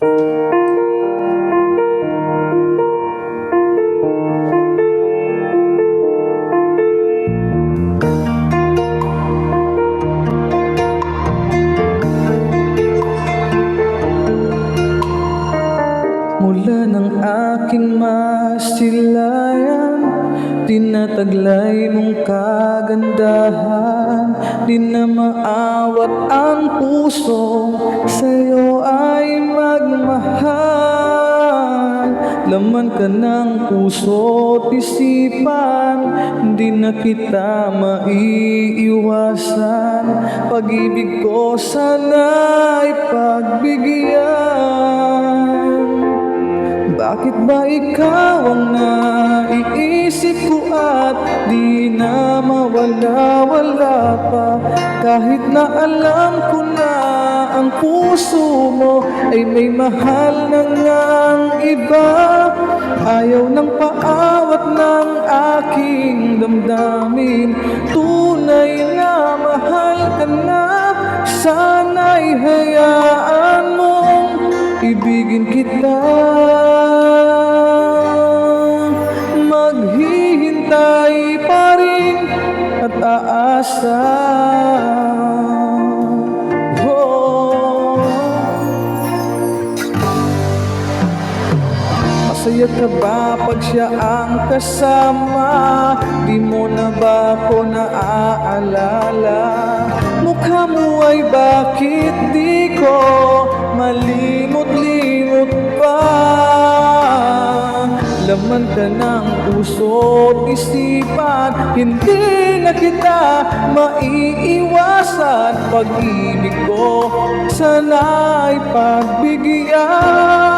Mula ng aking masilayan, tinataglay mong kagandahan. Di na maawat ang puso, sa'yo ay magmahal. Laman ka ng puso't isipan, hindi na kita maiiwasan. Pag-ibig ko sana'y pagbigyan. Bakit ba ikaw ang naiisip ko at di na mawala-wala pa? Kahit na alam ko na ang puso mo ay may mahal na ngang iba. Ayaw ng paawat ng aking damdamin, tunay na mahal ka na. Sana'y hayaan mong ibigin kita. Maghihintay pa rin at aasa. Masaya ka ba pag siya ang kasama? Di mo na ba ako naaalala? Mukha mo ay bakit di ko malimot-limot pa? Laman ka ng puso't isipan, hindi na kita maiiwasan. Pag-ibig ko sana'y pagbigyan.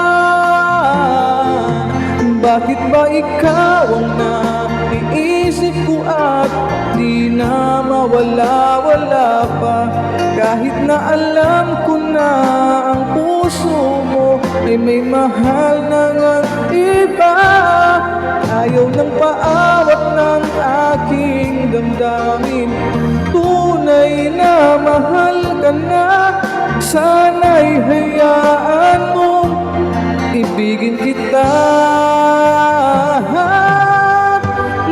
Bakit ba ikaw ang naiisip ko at di na mawala-wala pa? Kahit na alam ko na ang puso mo ay may mahal na ngang iba. Ayaw ng paawat ng aking damdamin, tunay na mahal ka na. Sana'y hayaan mong ibigin kita.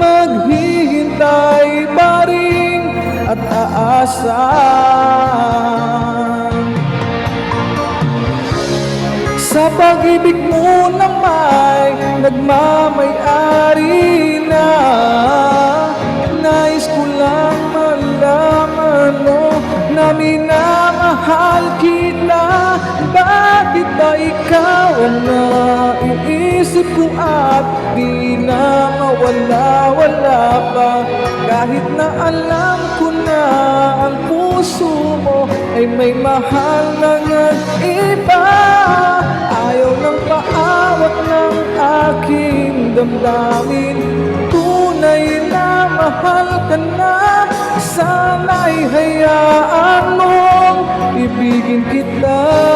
Maghihintay pa rin at aasa. Sa pag-ibig mo na may nagmamay-ari na, nais ko lang malaman mo na minamahal kita. Bakit ba ikaw ang naiisip ko at di na mawala-wala pa? Kahit na alam ko na ang puso mo ay may mahal na ngang iba. Ayaw ng paawat ng aking damdamin, tunay na mahal ka na. Sana'y hayaan mong ibigin kita.